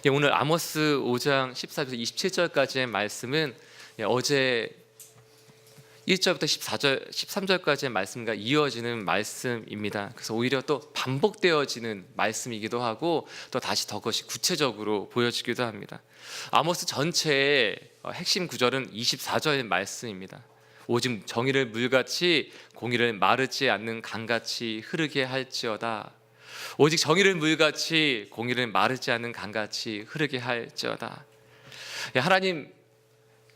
오늘 아모스 5장 14절부터 27절까지의 말씀은 어제 1절부터 13절까지의 말씀과 이어지는 말씀입니다. 그래서 오히려 또 반복되어지는 말씀이기도 하고 또 다시 더 그것이 구체적으로 보여지기도 합니다. 아모스 전체의 핵심 구절은 24절의 말씀입니다. 오직 정의를 물같이 공의를 마르지 않는 강같이 흐르게 할지어다. 오직 정의를 물같이 공의를 마르지 않는 강같이 흐르게 할지어다. 하나님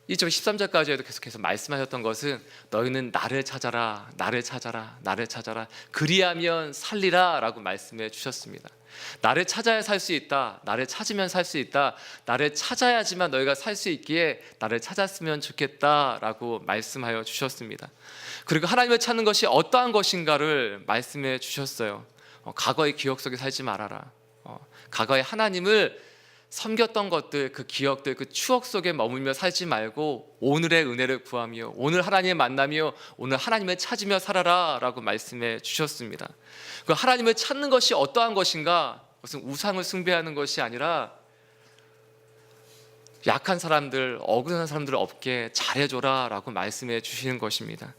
1절 13절까지에도 계속해서 말씀하셨던 것은 너희는 나를 찾아라, 나를 찾아라, 나를 찾아라, 그리하면 살리라 라고 말씀해 주셨습니다. 나를 찾아야 살 수 있다, 나를 찾으면 살 수 있다, 나를 찾아야지만 너희가 살 수 있기에 나를 찾았으면 좋겠다 라고 말씀하여 주셨습니다. 그리고 하나님을 찾는 것이 어떠한 것인가를 말씀해 주셨어요. 과거의 기억 속에 살지 말아라. 과거에 하나님을 섬겼던 것들, 그 기억들, 그 추억 속에 머물며 살지 말고 오늘의 은혜를 구하며 오늘 하나님을 만나며 오늘 하나님을 찾으며 살아라 라고 말씀해 주셨습니다. 그 하나님을 찾는 것이 어떠한 것인가? 무슨 우상을 숭배하는 것이 아니라 약한 사람들, 억울한 사람들 없게 잘해줘라 라고 말씀해 주시는 것입니다.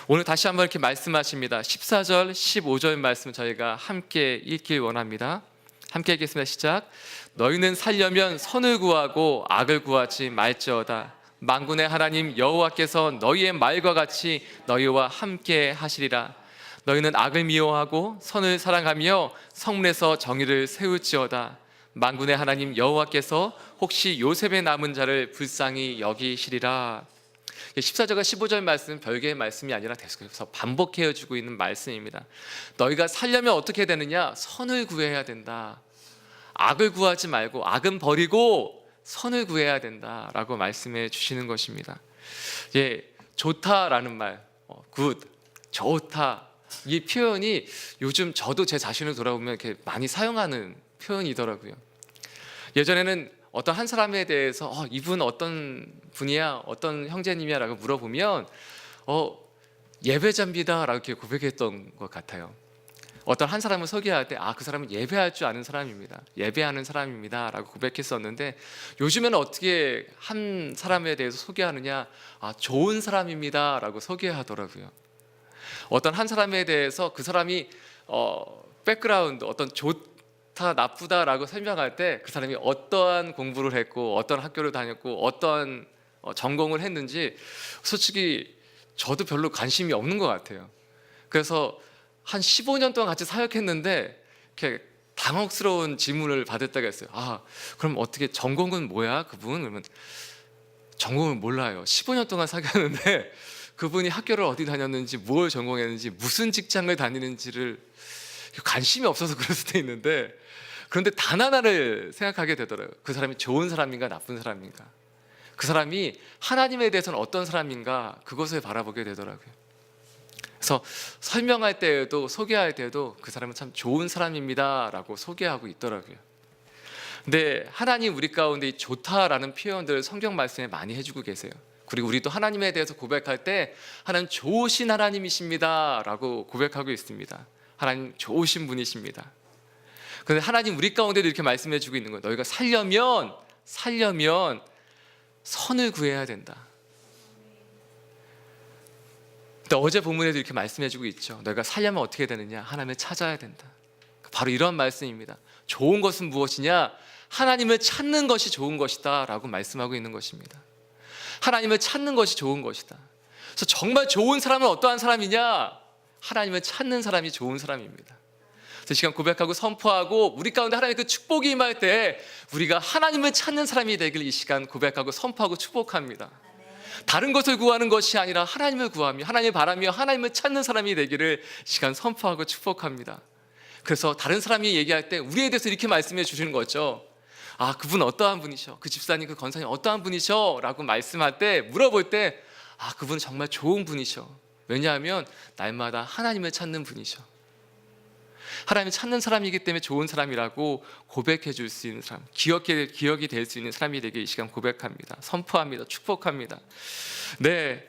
오늘 다시 한번 이렇게 말씀하십니다. 14절, 15절 말씀 저희가 함께 읽길 원합니다. 함께 읽겠습니다. 시작. 너희는 살려면 선을 구하고 악을 구하지 말지어다. 만군의 하나님 여호와께서 너희의 말과 같이 너희와 함께 하시리라. 너희는 악을 미워하고 선을 사랑하며 성문에서 정의를 세울지어다. 만군의 하나님 여호와께서 혹시 요셉의 남은 자를 불쌍히 여기시리라. 14절과 15절 말씀은 별개의 말씀이 아니라 계속해서 반복해주고 있는 말씀입니다. 너희가 살려면 어떻게 되느냐? 선을 구해야 된다. 악을 구하지 말고 악은 버리고 선을 구해야 된다라고 말씀해 주시는 것입니다. 좋다라는 말, 굿, 좋다, 이 표현이 요즘 저도 제 자신을 돌아보면 이렇게 많이 사용하는 표현이더라고요. 예전에는 어떤 한 사람에 대해서 이분 어떤 분이야, 어떤 형제님이야 라고 물어보면 예배자입니다 라고 이렇게 고백했던 것 같아요. 어떤 한 사람을 소개할 때 그 사람은 예배할 줄 아는 사람입니다, 예배하는 사람입니다 라고 고백했었는데 요즘에는 어떻게 한 사람에 대해서 소개하느냐, 좋은 사람입니다 라고 소개하더라고요. 어떤 한 사람에 대해서 그 사람이 백그라운드, 어떤 좋다 나쁘다라고 설명할 때 그 사람이 어떠한 공부를 했고 어떤 학교를 다녔고 어떠한 전공을 했는지 솔직히 저도 별로 관심이 없는 것 같아요. 그래서 한 15년 동안 같이 사역했는데 이렇게 당혹스러운 질문을 받을 때가 있어요. 그럼 어떻게 전공은 뭐야 그분? 그러면 전공을 몰라요. 15년 동안 사귀었는데 그분이 학교를 어디 다녔는지, 뭘 전공했는지, 무슨 직장을 다니는지를 관심이 없어서 그럴 수도 있는데, 그런데 단 하나를 생각하게 되더라고요. 그 사람이 좋은 사람인가 나쁜 사람인가, 그 사람이 하나님에 대해서는 어떤 사람인가, 그것을 바라보게 되더라고요. 그래서 설명할 때에도 소개할 때에도 그 사람은 참 좋은 사람입니다 라고 소개하고 있더라고요. 근데 하나님 우리 가운데 이 좋다라는 표현들을 성경 말씀에 많이 해주고 계세요. 그리고 우리도 하나님에 대해서 고백할 때 하나님 좋으신 하나님이십니다 라고 고백하고 있습니다. 하나님 좋으신 분이십니다. 그런데 하나님 우리 가운데도 이렇게 말씀해 주고 있는 거예요. 너희가 살려면 선을 구해야 된다. 근데 어제 본문에도 이렇게 말씀해 주고 있죠. 너희가 살려면 어떻게 되느냐? 하나님을 찾아야 된다. 바로 이런 말씀입니다. 좋은 것은 무엇이냐? 하나님을 찾는 것이 좋은 것이다 라고 말씀하고 있는 것입니다. 하나님을 찾는 것이 좋은 것이다. 그래서 정말 좋은 사람은 어떠한 사람이냐? 하나님을 찾는 사람이 좋은 사람입니다. 그래서 이 시간 고백하고 선포하고 우리 가운데 하나님의 그 축복이 임할 때 우리가 하나님을 찾는 사람이 되길 이 시간 고백하고 선포하고 축복합니다. 다른 것을 구하는 것이 아니라 하나님을 구하며 하나님을 바라며 하나님을 찾는 사람이 되기를 이 시간 선포하고 축복합니다. 그래서 다른 사람이 얘기할 때 우리에 대해서 이렇게 말씀해 주시는 거죠. 그분 어떠한 분이셔, 그 집사님, 그 권사님 어떠한 분이셔 라고 말씀할 때, 물어볼 때 그분 정말 좋은 분이셔. 왜냐하면 날마다 하나님을 찾는 분이셔. 하나님을 찾는 사람이기 때문에 좋은 사람이라고 고백해 줄 수 있는 사람, 기억이 될 수 있는 사람이 되게 이 시간 고백합니다. 선포합니다. 축복합니다. 네,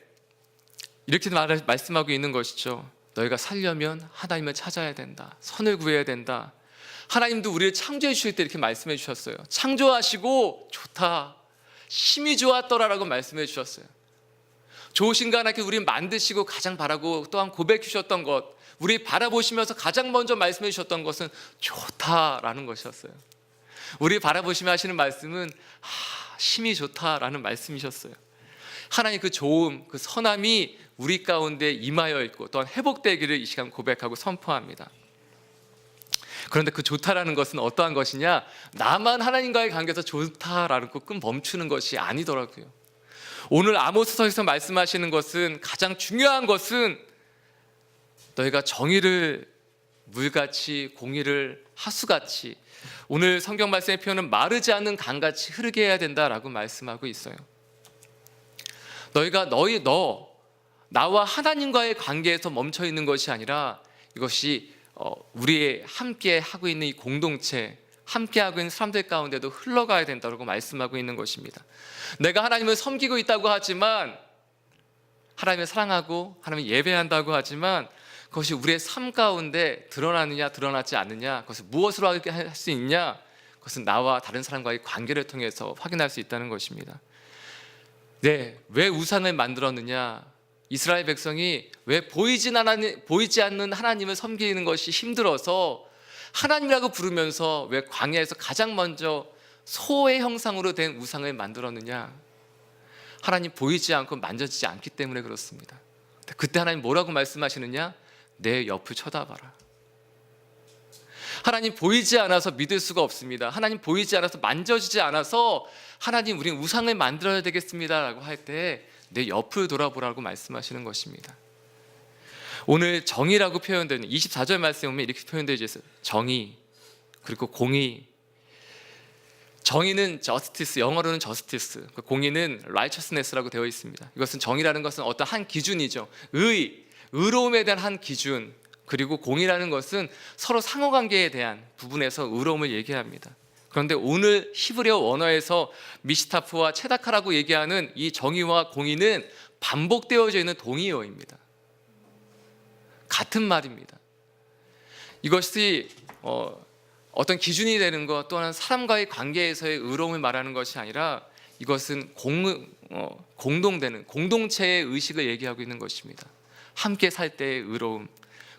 이렇게 말씀하고 있는 것이죠. 너희가 살려면 하나님을 찾아야 된다. 선을 구해야 된다. 하나님도 우리를 창조해 주실 때 이렇게 말씀해 주셨어요. 창조하시고 좋다, 심히 좋았더라라고 말씀해 주셨어요. 좋으신가 하나님께 우리 만드시고 가장 바라고 또한 고백해 주셨던 것, 우리 바라보시면서 가장 먼저 말씀해 주셨던 것은 좋다라는 것이었어요. 우리 바라보시며 하시는 말씀은 심히 좋다라는 말씀이셨어요. 하나님 그 좋음, 그 선함이 우리 가운데 임하여 있고 또한 회복되기를 이 시간 고백하고 선포합니다. 그런데 그 좋다라는 것은 어떠한 것이냐? 나만 하나님과의 관계에서 좋다라는 거 끈 멈추는 것이 아니더라고요. 오늘 아모스서에서 말씀하시는 것은, 가장 중요한 것은 너희가 정의를 물같이, 공의를 하수같이, 오늘 성경 말씀의 표현은 마르지 않는 강같이 흐르게 해야 된다라고 말씀하고 있어요. 너희가 나와 하나님과의 관계에서 멈춰 있는 것이 아니라, 이것이 우리 함께 하고 있는 이 공동체, 함께 하고 있는 사람들 가운데도 흘러가야 된다고 말씀하고 있는 것입니다. 내가 하나님을 섬기고 있다고 하지만, 하나님을 사랑하고 하나님을 예배한다고 하지만, 그것이 우리의 삶 가운데 드러나느냐 드러나지 않느냐, 그것을 무엇으로 할 수 있냐, 그것은 나와 다른 사람과의 관계를 통해서 확인할 수 있다는 것입니다. 네, 왜 우상을 만들었느냐? 이스라엘 백성이 왜 보이지 않는 하나님을 섬기는 것이 힘들어서 하나님이라고 부르면서 왜 광야에서 가장 먼저 소의 형상으로 된 우상을 만들었느냐? 하나님 보이지 않고 만져지지 않기 때문에 그렇습니다. 그때 하나님 뭐라고 말씀하시느냐? 내 옆을 쳐다봐라. 하나님 보이지 않아서 믿을 수가 없습니다. 하나님 보이지 않아서 만져지지 않아서 하나님 우리는 우상을 만들어야 되겠습니다 라고 할 때 내 옆을 돌아보라고 말씀하시는 것입니다. 오늘 정의라고 표현되는 24절 말씀에 보면 이렇게 표현되어 있어요. 정의, 그리고 공의. 정의는 justice, 영어로는 justice, 공의는 righteousness라고 되어 있습니다. 이것은, 정의라는 것은 어떤 한 기준이죠. 의로움에 대한 한 기준, 그리고 공의라는 것은 서로 상호관계에 대한 부분에서 의로움을 얘기합니다. 그런데 오늘 히브리어 원어에서 미시타프와 체다카라고 얘기하는 이 정의와 공의는 반복되어져 있는 동의어입니다. 같은 말입니다. 이것이 어떤 기준이 되는 것, 또한 사람과의 관계에서의 의로움을 말하는 것이 아니라, 이것은 공동되는 공동체의 의식을 얘기하고 있는 것입니다. 함께 살 때의 의로움,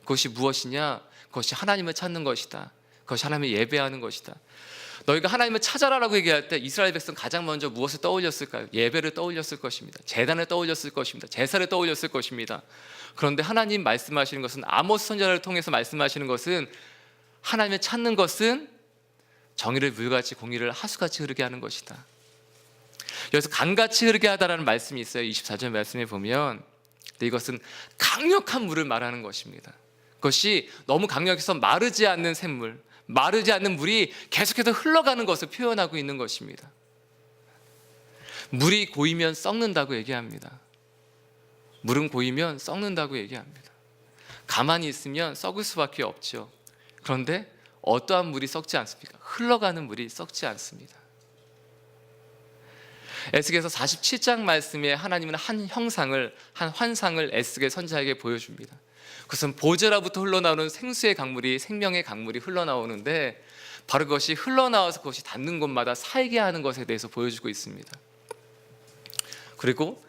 그것이 무엇이냐? 그것이 하나님을 찾는 것이다. 그것이 하나님을 예배하는 것이다. 너희가 하나님을 찾아라라고 얘기할 때 이스라엘 백성 가장 먼저 무엇을 떠올렸을까요? 예배를 떠올렸을 것입니다. 제단을 떠올렸을 것입니다. 제사를 떠올렸을 것입니다. 그런데 하나님 말씀하시는 것은, 아모스 선지자를 통해서 말씀하시는 것은, 하나님을 찾는 것은 정의를 물같이, 공의를 하수같이 흐르게 하는 것이다. 여기서 강같이 흐르게 하다라는 말씀이 있어요. 24절 말씀에 보면. 근데 이것은 강력한 물을 말하는 것입니다. 그것이 너무 강력해서 마르지 않는 샘물, 마르지 않는 물이 계속해서 흘러가는 것을 표현하고 있는 것입니다. 물이 고이면 썩는다고 얘기합니다. 물은 고이면 썩는다고 얘기합니다. 가만히 있으면 썩을 수밖에 없죠. 그런데 어떠한 물이 썩지 않습니까? 흘러가는 물이 썩지 않습니다. 에스겔서 47장 말씀에 하나님은 한 형상을, 한 환상을 에스겔 선지자에게 보여줍니다. 그것은 보제로부터 흘러나오는 생수의 강물이, 생명의 강물이 흘러나오는데, 바로 그것이 흘러나와서 그것이 닿는 곳마다 살게 하는 것에 대해서 보여주고 있습니다. 그리고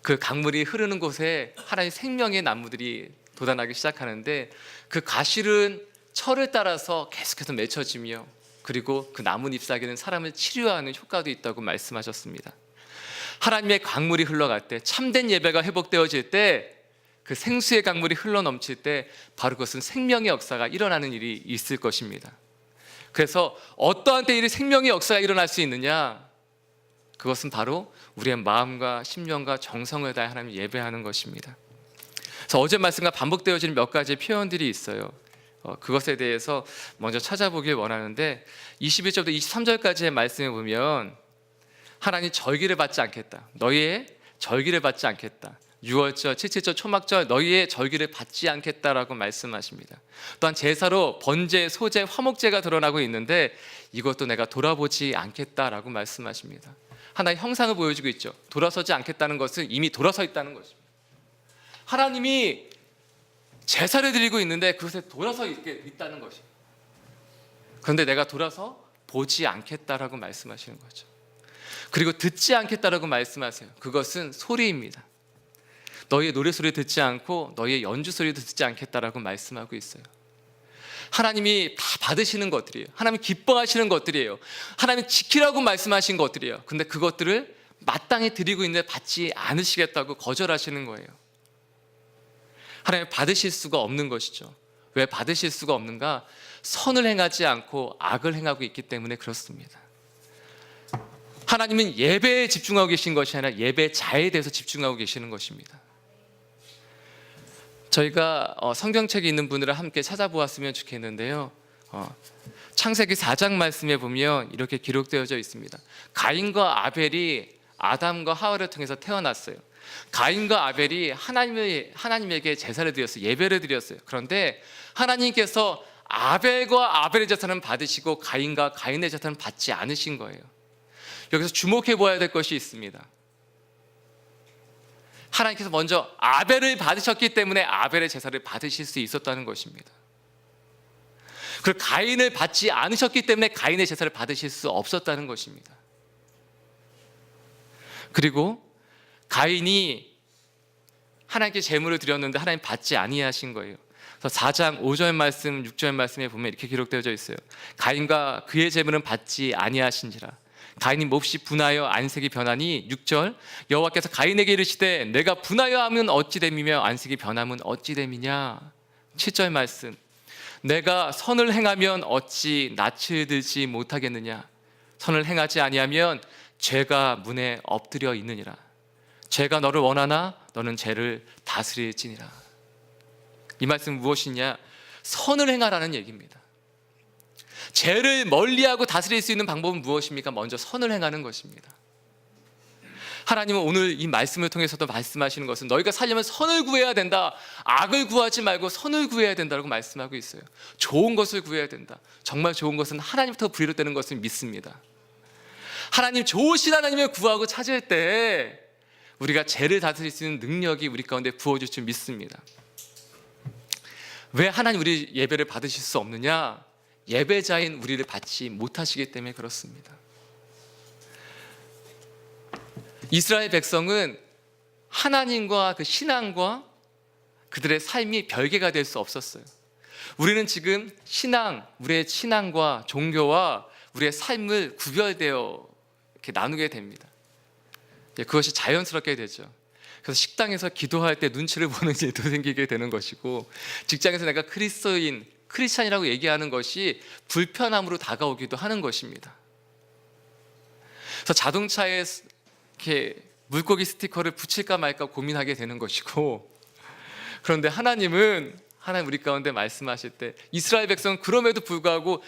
그 강물이 흐르는 곳에 하나님의 생명의 나무들이 돋아나기 시작하는데, 그 가시른 철을 따라서 계속해서 맺혀지며, 그리고 그 나뭇 잎사귀는 사람을 치료하는 효과도 있다고 말씀하셨습니다. 하나님의 강물이 흘러갈 때, 참된 예배가 회복되어질 때, 그 생수의 강물이 흘러넘칠 때, 바로 그것은 생명의 역사가 일어나는 일이 있을 것입니다. 그래서 어떠한 때 이 생명의 역사가 일어날 수 있느냐? 그것은 바로 우리의 마음과 심령과 정성을 다해 하나님을 예배하는 것입니다. 그래서 어제 말씀과 반복되어지는 몇 가지 표현들이 있어요. 그것에 대해서 먼저 찾아보길 원하는데, 21절부터 23절까지의 말씀에 보면, 하나님 절기를 받지 않겠다, 너희의 절기를 받지 않겠다, 6월절, 칠칠절, 초막절 너희의 절기를 받지 않겠다라고 말씀하십니다. 또한 제사로 번제, 소제, 화목제가 드러나고 있는데, 이것도 내가 돌아보지 않겠다라고 말씀하십니다. 하나의 형상을 보여주고 있죠. 돌아서지 않겠다는 것은 이미 돌아서 있다는 것입니다. 하나님이 제사를 드리고 있는데 그것에 돌아서 있다는 것입니다. 그런데 내가 돌아서 보지 않겠다라고 말씀하시는 거죠. 그리고 듣지 않겠다라고 말씀하세요. 그것은 소리입니다. 너희의 노래소리 듣지 않고 너희의 연주소리도 듣지 않겠다라고 말씀하고 있어요. 하나님이 다 받으시는 것들이에요. 하나님 기뻐하시는 것들이에요. 하나님 지키라고 말씀하신 것들이에요. 근데 그것들을 마땅히 드리고 있는데 받지 않으시겠다고 거절하시는 거예요. 하나님 받으실 수가 없는 것이죠. 왜 받으실 수가 없는가? 선을 행하지 않고 악을 행하고 있기 때문에 그렇습니다. 하나님은 예배에 집중하고 계신 것이 아니라 예배자에 대해서 집중하고 계시는 것입니다. 저희가 성경책이 있는 분들을 함께 찾아보았으면 좋겠는데요. 창세기 4장 말씀에 보면 이렇게 기록되어져 있습니다. 가인과 아벨이 아담과 하와를 통해서 태어났어요. 가인과 아벨이 하나님에게 제사를 드렸어요. 예배를 드렸어요. 그런데 하나님께서 아벨과 아벨의 제사는 받으시고 가인과 가인의 제사는 받지 않으신 거예요. 여기서 주목해 보아야 될 것이 있습니다. 하나님께서 먼저 아벨을 받으셨기 때문에 아벨의 제사를 받으실 수 있었다는 것입니다. 그리고 가인을 받지 않으셨기 때문에 가인의 제사를 받으실 수 없었다는 것입니다. 그리고 가인이 하나님께 제물을 드렸는데 하나님 받지 아니하신 거예요. 그래서 4장 5절 말씀, 6절 말씀에 보면 이렇게 기록되어져 있어요. 가인과 그의 제물은 받지 아니하신지라. 가인이 몹시 분하여 안색이 변하니 6절 여호와께서 가인에게 이르시되 내가 분하여 하면 어찌 됨이며 안색이 변하면 어찌 됨이냐. 7절 말씀 내가 선을 행하면 어찌 낯을 들지 못하겠느냐. 선을 행하지 아니하면 죄가 문에 엎드려 있느니라. 죄가 너를 원하나 너는 죄를 다스릴지니라. 이 말씀은 무엇이냐? 선을 행하라는 얘기입니다. 죄를 멀리하고 다스릴 수 있는 방법은 무엇입니까? 먼저 선을 행하는 것입니다. 하나님은 오늘 이 말씀을 통해서도 말씀하시는 것은 너희가 살려면 선을 구해야 된다. 악을 구하지 말고 선을 구해야 된다고 말씀하고 있어요. 좋은 것을 구해야 된다. 정말 좋은 것은 하나님부터 비롯되는 것을 믿습니다. 하나님 좋으신 하나님을 구하고 찾을 때 우리가 죄를 다스릴 수 있는 능력이 우리 가운데 부어질 줄 믿습니다. 왜 하나님 우리 예배를 받으실 수 없느냐? 예배자인 우리를 받지 못하시기 때문에 그렇습니다. 이스라엘 백성은 하나님과 그 신앙과 그들의 삶이 별개가 될 수 없었어요. 우리는 지금 우리의 신앙과 종교와 우리의 삶을 구별되어 이렇게 나누게 됩니다. 그것이 자연스럽게 되죠. 그래서 식당에서 기도할 때 눈치를 보는 일도 생기게 되는 것이고, 직장에서 내가 크리스찬이라고 얘기하는 것이 불편함으로 다가오기도 하는 것입니다. 그래서 자동차에 이렇게 물고기 스티커를 붙일까 말까 고민하게 되는 것이고, 그런데 하나님 우리 가운데 말씀하실 때 이스라엘 백성은 그럼에도 불구하고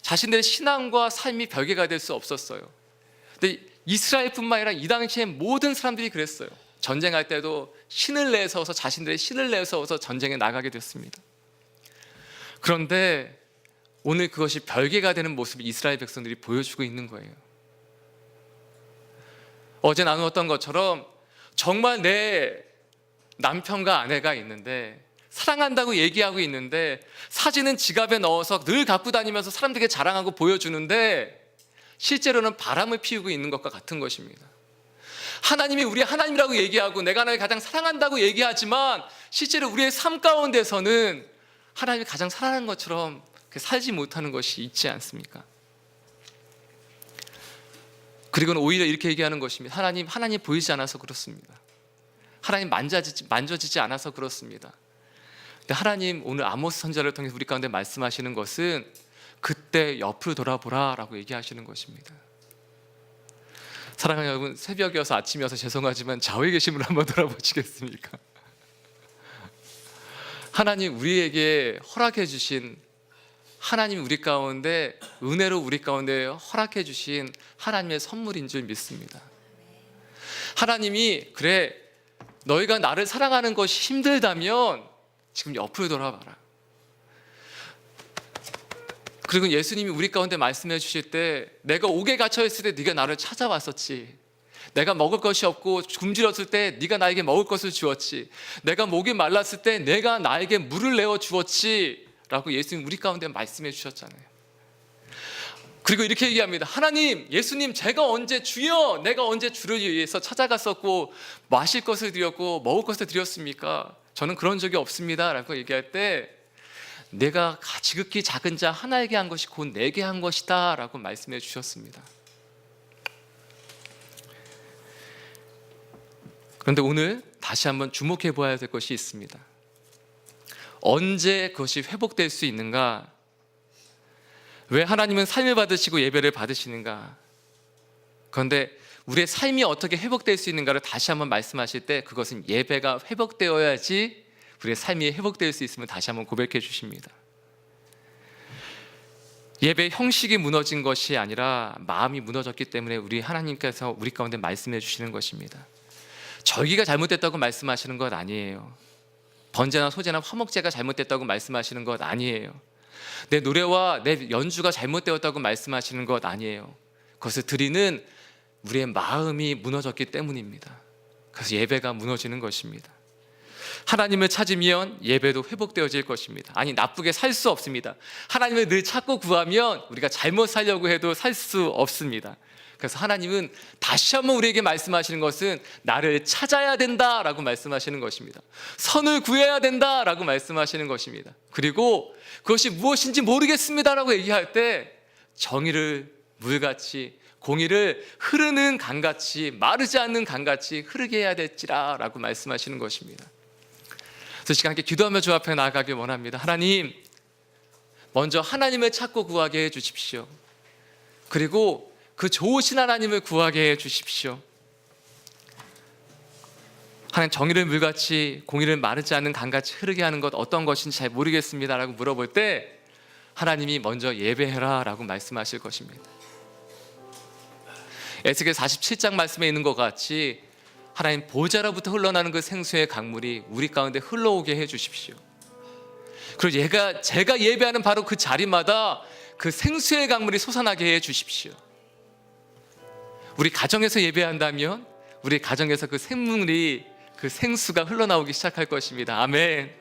자신들의 신앙과 삶이 별개가 될 수 없었어요. 근데 이스라엘뿐만 아니라 이 당시에 모든 사람들이 그랬어요. 전쟁할 때도 자신들의 신을 내세워서 전쟁에 나가게 됐습니다. 그런데 오늘 그것이 별개가 되는 모습을 이스라엘 백성들이 보여주고 있는 거예요. 어제 나누었던 것처럼 정말 내 남편과 아내가 있는데, 사랑한다고 얘기하고 있는데, 사진은 지갑에 넣어서 늘 갖고 다니면서 사람들에게 자랑하고 보여주는데 실제로는 바람을 피우고 있는 것과 같은 것입니다. 하나님이 우리 하나님이라고 얘기하고 내가 나를 가장 사랑한다고 얘기하지만 실제로 우리의 삶 가운데서는 하나님이 가장 사랑하는 것처럼 살지 못하는 것이 있지 않습니까? 그리고는 오히려 이렇게 얘기하는 것입니다. 하나님 보이지 않아서 그렇습니다. 하나님 만져지지 않아서 그렇습니다. 근데 하나님 오늘 아모스 선지자를 통해서 우리 가운데 말씀하시는 것은 그때 옆을 돌아보라 라고 얘기하시는 것입니다. 사랑하는 여러분, 새벽이어서 아침이어서 죄송하지만 좌우에 계신 분 한번 돌아보시겠습니까? 하나님 우리에게 허락해 주신, 하나님 우리 가운데 은혜로 우리 가운데 허락해 주신 하나님의 선물인 줄 믿습니다. 하나님이 그래 너희가 나를 사랑하는 것이 힘들다면 지금 옆으로 돌아봐라. 그리고 예수님이 우리 가운데 말씀해 주실 때 내가 옥에 갇혀 있을 때 네가 나를 찾아왔었지. 내가 먹을 것이 없고 굶주렸을 때 네가 나에게 먹을 것을 주었지. 내가 목이 말랐을 때 내가 나에게 물을 내어 주었지 라고 예수님 우리 가운데 말씀해 주셨잖아요. 그리고 이렇게 얘기합니다. 하나님, 예수님, 제가 언제 주여, 내가 언제 주를 위해서 찾아갔었고 마실 것을 드렸고 먹을 것을 드렸습니까? 저는 그런 적이 없습니다 라고 얘기할 때, 내가 지극히 작은 자 하나에게 한 것이 곧 내게 한 것이다 라고 말씀해 주셨습니다. 그런데 오늘 다시 한번 주목해 보아야 될 것이 있습니다. 언제 그것이 회복될 수 있는가? 왜 하나님은 삶을 받으시고 예배를 받으시는가? 그런데 우리의 삶이 어떻게 회복될 수 있는가를 다시 한번 말씀하실 때, 그것은 예배가 회복되어야지 우리의 삶이 회복될 수 있음을 다시 한번 고백해 주십니다. 예배의 형식이 무너진 것이 아니라 마음이 무너졌기 때문에 우리 하나님께서 우리 가운데 말씀해 주시는 것입니다. 절기가 잘못됐다고 말씀하시는 것 아니에요. 번제나 소제나 화목제가 잘못됐다고 말씀하시는 것 아니에요. 내 노래와 내 연주가 잘못되었다고 말씀하시는 것 아니에요. 그것을 드리는 우리의 마음이 무너졌기 때문입니다. 그래서 예배가 무너지는 것입니다. 하나님을 찾으면 예배도 회복되어질 것입니다. 아니, 나쁘게 살 수 없습니다. 하나님을 늘 찾고 구하면 우리가 잘못 살려고 해도 살 수 없습니다. 그래서 하나님은 다시 한번 우리에게 말씀하시는 것은 나를 찾아야 된다라고 말씀하시는 것입니다. 선을 구해야 된다라고 말씀하시는 것입니다. 그리고 그것이 무엇인지 모르겠습니다라고 얘기할 때 정의를 물같이, 공의를 흐르는 강같이, 마르지 않는 강같이 흐르게 해야 될지라라고 말씀하시는 것입니다. 그래서 시간 함께 기도하며 주 앞에 나아가길 원합니다. 하나님, 먼저 하나님을 찾고 구하게 해 주십시오. 그리고 그 좋으신 하나님을 구하게 해 주십시오. 하나님, 정의를 물같이, 공의를 마르지 않는 강같이 흐르게 하는 것 어떤 것인지 잘 모르겠습니다 라고 물어볼 때, 하나님이 먼저 예배해라 라고 말씀하실 것입니다. 에스겔 47장 말씀에 있는 것 같이 하나님 보좌로부터 흘러나는 그 생수의 강물이 우리 가운데 흘러오게 해 주십시오. 그리고 제가 예배하는 바로 그 자리마다 그 생수의 강물이 솟아나게 해 주십시오. 우리 가정에서 예배한다면 우리 가정에서 그 생물이, 그 생수가 흘러나오기 시작할 것입니다. 아멘.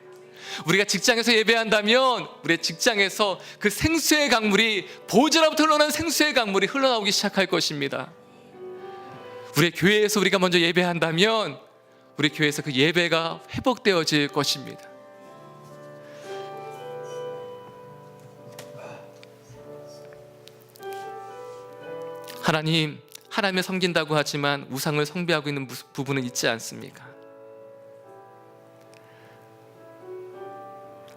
우리가 직장에서 예배한다면 우리의 직장에서 그 생수의 강물이, 보좌로부터 흘러나는 생수의 강물이 흘러나오기 시작할 것입니다. 우리 교회에서 우리가 먼저 예배한다면 우리 교회에서 그 예배가 회복되어질 것입니다. 하나님을 섬긴다고 하지만 우상을 숭배하고 있는 부분은 있지 않습니까?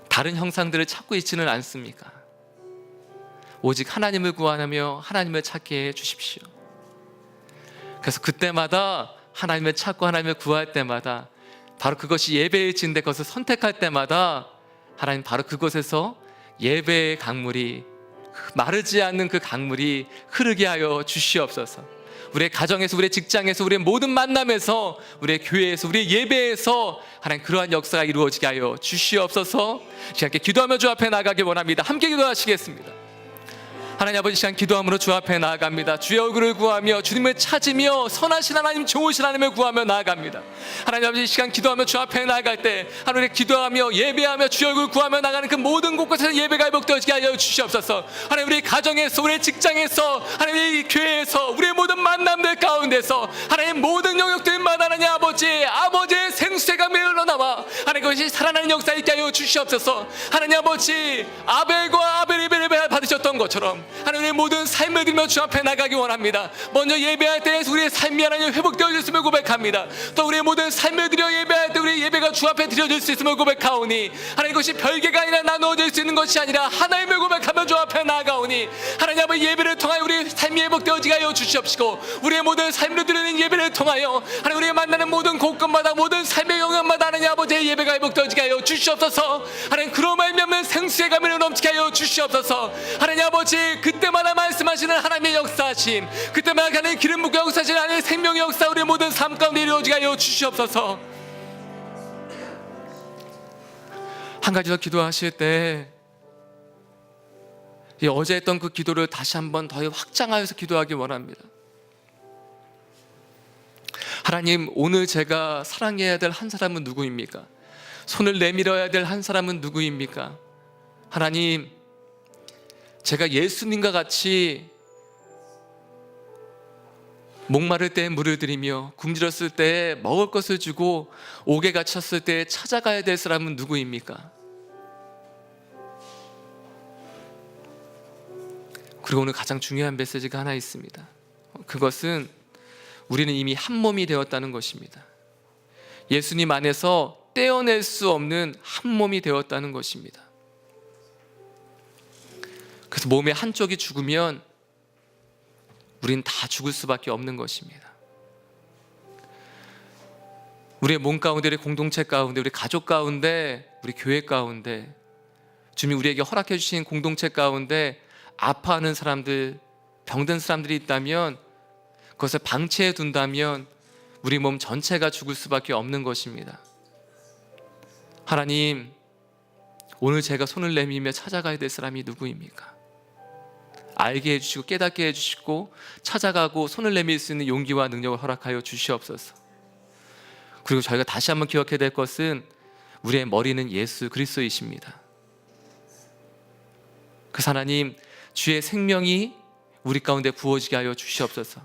다른 형상들을 찾고 있지는 않습니까? 오직 하나님을 구하며 하나님을 찾게 해 주십시오. 그래서 그때마다 하나님을 찾고 하나님을 구할 때마다 바로 그것이 예배일지인데 그것을 선택할 때마다 하나님 바로 그곳에서 예배의 강물이, 마르지 않는 그 강물이 흐르게 하여 주시옵소서. 우리의 가정에서, 우리의 직장에서, 우리의 모든 만남에서, 우리의 교회에서, 우리의 예배에서 하나님 그러한 역사가 이루어지게 하여 주시옵소서. 함께 기도하며 주 앞에 나가기 원합니다. 함께 기도하시겠습니다. 하나님 아버지, 시간 기도함으로 주 앞에 나아갑니다. 주의 얼굴을 구하며 주님을 찾으며 선하신 하나님, 좋으신 하나님을 구하며 나아갑니다. 하나님 아버지, 시간 기도하며 주 앞에 나아갈 때 하나님 기도하며 예배하며 주의 얼굴을 구하며 나가는 그 모든 곳곳에서 예배가 회복되어지게 하여 주시옵소서. 하나님, 우리 가정에서, 우리 직장에서, 하나님 우리 교회에서, 우리의 모든 만남들 가운데서 하나님 모든 영역들마다 하나님 아버지의 생수가 흘러나와 하나님 그것이 살아나는 역사 있게 하여 주시옵소서. 하나님 아버지, 아벨이 예배를 받으셨던 것처럼 하나님의 모든 삶을 들며 주 앞에 나가기 원합니다. 먼저 예배할 때 우리의 삶이 하나님 회복되어졌음을 고백합니다. 또 우리의 모든 삶을 드려 예배할 때 우리의 예배가 주 앞에 드려질 수 있음을 고백하오니, 하나님 이것이 별개가 아니라 나누어질 수 있는 것이 아니라 하나님을 고백하며 주 앞에 나아가오니, 하나님 아버지, 예배를 통하여 우리의 삶이 회복되어지게 하여 주시옵시고, 우리의 모든 삶을 드리는 예배를 통하여 하나님 우리가 만나는 모든 곳곳마다, 모든 삶의 영역마다 하나님 아버지의 예배가 회복되어지게 하여 주시옵소서. 하나님 그로 말미암는 생수의 가면을 넘치게 하여 주시옵소서. 하나님 아버지, 그때마다 말씀하시는 하나님의 역사하심, 그때마다 하나님 기름 붓고 역사하시는 하나님의 생명의 역사 우리의 모든 삶 가운데 이루어지게 하여 주시옵소서. 한 가지 더 기도하실 때 어제 했던 그 기도를 다시 한번 더 확장하여서 기도하기 원합니다. 하나님, 오늘 제가 사랑해야 될 한 사람은 누구입니까? 손을 내밀어야 될 한 사람은 누구입니까? 하나님, 제가 예수님과 같이 목마를 때 물을 드리며 굶주렸을 때 먹을 것을 주고 옥에 갇혔을 때 찾아가야 될 사람은 누구입니까? 그리고 오늘 가장 중요한 메시지가 하나 있습니다. 그것은 우리는 이미 한 몸이 되었다는 것입니다. 예수님 안에서 떼어낼 수 없는 한 몸이 되었다는 것입니다. 그래서 몸의 한쪽이 죽으면 우린 다 죽을 수밖에 없는 것입니다. 우리의 몸 가운데, 우리 공동체 가운데, 우리 가족 가운데, 우리 교회 가운데, 주님이 우리에게 허락해 주신 공동체 가운데 아파하는 사람들, 병든 사람들이 있다면 그것을 방치해 둔다면 우리 몸 전체가 죽을 수밖에 없는 것입니다. 하나님, 오늘 제가 손을 내밀며 찾아가야 될 사람이 누구입니까? 알게 해주시고 깨닫게 해주시고 찾아가고 손을 내밀 수 있는 용기와 능력을 허락하여 주시옵소서. 그리고 저희가 다시 한번 기억해야 될 것은 우리의 머리는 예수 그리스도이십니다. 그래서 하나님, 주의 생명이 우리 가운데 부어지게 하여 주시옵소서.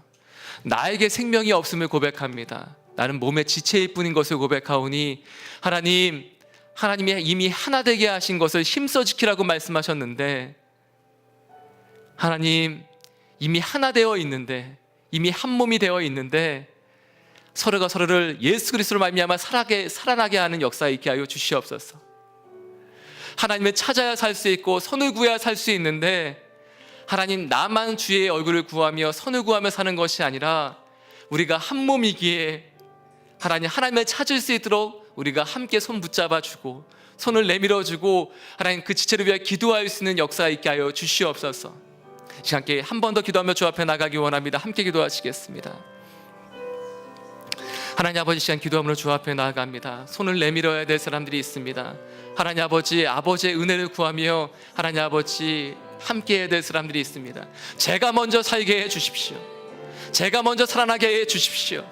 나에게 생명이 없음을 고백합니다. 나는 몸의 지체일 뿐인 것을 고백하오니 하나님이 이미 하나 되게 하신 것을 힘써 지키라고 말씀하셨는데, 하나님, 이미 하나 되어 있는데, 이미 한 몸이 되어 있는데 서로가 서로를 예수 그리스도로 말미암아 살아나게 하는 역사에 있게 하여 주시옵소서. 하나님을 찾아야 살 수 있고 선을 구해야 살 수 있는데, 하나님, 나만 주의 얼굴을 구하며 선을 구하며 사는 것이 아니라 우리가 한 몸이기에 하나님을 찾을 수 있도록 우리가 함께 손 붙잡아주고 손을 내밀어주고 하나님 그 지체를 위해 기도할 수 있는 역사가 있게 하여 주시옵소서. 이 시간 함께 한 번 더 기도하며 주 앞에 나가기 원합니다. 함께 기도하시겠습니다. 하나님 아버지, 시간 기도함으로 주 앞에 나아갑니다. 손을 내밀어야 될 사람들이 있습니다. 하나님 아버지, 아버지의 은혜를 구하며 하나님 아버지 함께 해야 될 사람들이 있습니다. 제가 먼저 살게 해 주십시오. 제가 먼저 살아나게 해 주십시오.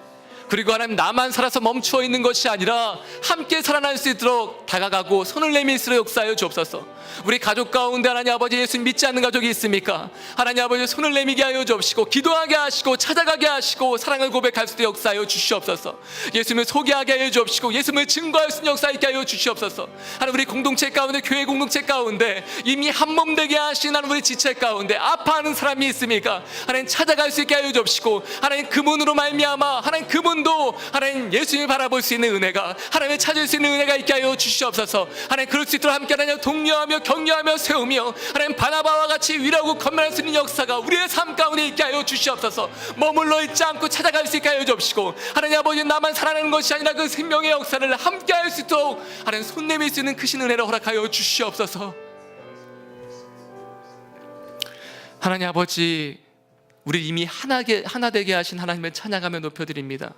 그리고 하나님, 나만 살아서 멈추어 있는 것이 아니라 함께 살아날 수 있도록 다가가고 손을 내밀 수 있도록 역사하여 주옵소서. 우리 가족 가운데 하나님 아버지 예수님 믿지 않는 가족이 있습니까? 하나님 아버지 손을 내밀게 하여 주옵시고 기도하게 하시고 찾아가게 하시고 사랑을 고백할 수 있도록 역사하여 주시옵소서. 예수님을 소개하게 하여 주옵시고 예수님을 증거할 수 있는 역사 있게 하여 주시옵소서. 하나님, 우리 공동체 가운데, 교회 공동체 가운데 이미 한 몸 되게 하신 하나님 우리 지체 가운데 아파하는 사람이 있습니까? 하나님, 찾아갈 수 있게 하여 주옵시고 하나님, 그분으로 말미암아 하나님 그분도 하나님 예수님을 바라볼 수 있는 은혜가, 하나님을 찾을 수 있는 은혜가 있게 하여 주시옵소서. 하나님, 그럴 수 있도록 함께 하나님 독려하며 격려하며 세우며 하나님 바나바와 같이 위로하고 건면할 수 있는 역사가 우리의 삶 가운데 있게 하여 주시옵소서. 머물러 있지 않고 찾아갈 수 있게 하여 주옵시고 하나님 아버지, 나만 살아내는 것이 아니라 그 생명의 역사를 함께 할 수 있도록 하나님 손 내밀 수 있는 크신 은혜를 허락하여 주시옵소서. 하나님 아버지, 우리 이미 하나 되게 하신 하나님을 찬양하며 높여드립니다.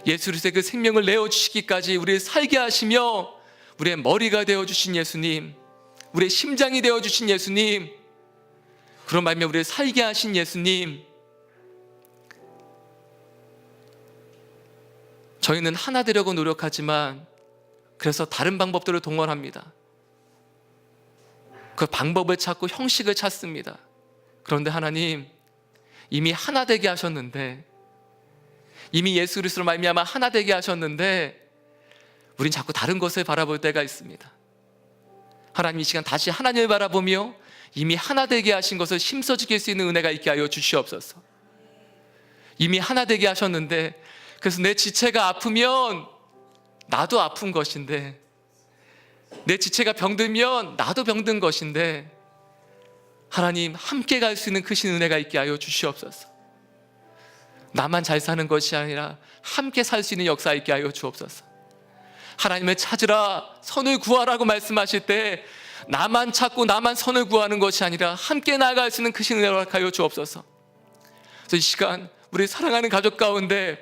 예수 그리스도의 그 생명을 내어주시기까지 우리를 살게 하시며 우리의 머리가 되어주신 예수님, 우리의 심장이 되어주신 예수님, 그런 말미암아 우리를 살게 하신 예수님, 저희는 하나 되려고 노력하지만 그래서 다른 방법들을 동원합니다. 그 방법을 찾고 형식을 찾습니다. 그런데 하나님, 이미 하나 되게 하셨는데, 이미 예수 그리스도로 말미암아 하나 되게 하셨는데 우린 자꾸 다른 것을 바라볼 때가 있습니다. 하나님, 이 시간 다시 하나님을 바라보며 이미 하나 되게 하신 것을 힘써 지킬 수 있는 은혜가 있게 하여 주시옵소서. 이미 하나 되게 하셨는데, 그래서 내 지체가 아프면 나도 아픈 것인데, 내 지체가 병들면 나도 병든 것인데, 하나님, 함께 갈 수 있는 크신 은혜가 있게 하여 주시옵소서. 나만 잘 사는 것이 아니라 함께 살 수 있는 역사 있게 하여 주옵소서. 하나님을 찾으라, 선을 구하라고 말씀하실 때 나만 찾고 나만 선을 구하는 것이 아니라 함께 나아갈 수 있는 크신 은혜를 허락하여 주옵소서. 그래서 이 시간 우리 사랑하는 가족 가운데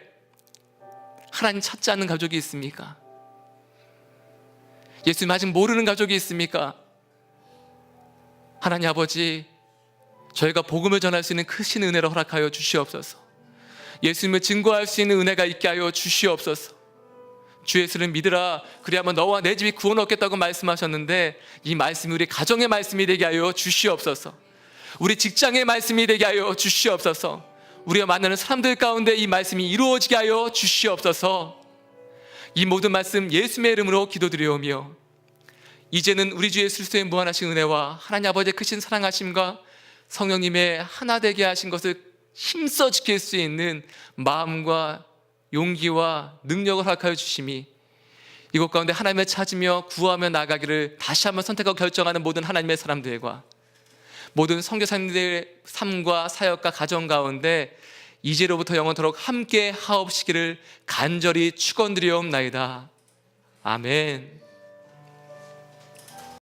하나님 찾지 않는 가족이 있습니까? 예수님 아직 모르는 가족이 있습니까? 하나님 아버지, 저희가 복음을 전할 수 있는 크신 은혜를 허락하여 주시옵소서. 예수님을 증거할 수 있는 은혜가 있게 하여 주시옵소서. 주 예수를 믿으라, 그리하면 너와 내 집이 구원 얻겠다고 말씀하셨는데 이 말씀이 우리 가정의 말씀이 되게 하여 주시옵소서. 우리 직장의 말씀이 되게 하여 주시옵소서. 우리가 만나는 사람들 가운데 이 말씀이 이루어지게 하여 주시옵소서. 이 모든 말씀 예수님의 이름으로 기도드리오며, 이제는 우리 주 예수 그리스도의 무한하신 은혜와 하나님 아버지의 크신 사랑하심과 성령님의 하나 되게 하신 것을 힘써 지킬 수 있는 마음과 용기와 능력을 허락하여 주심이, 이곳 가운데 하나님을 찾으며 구하며 나가기를 다시 한번 선택하고 결정하는 모든 하나님의 사람들과 모든 선교사님들의 삶과 사역과 가정 가운데 이제로부터 영원토록 함께 하옵시기를 간절히 축원드리옵나이다. 아멘.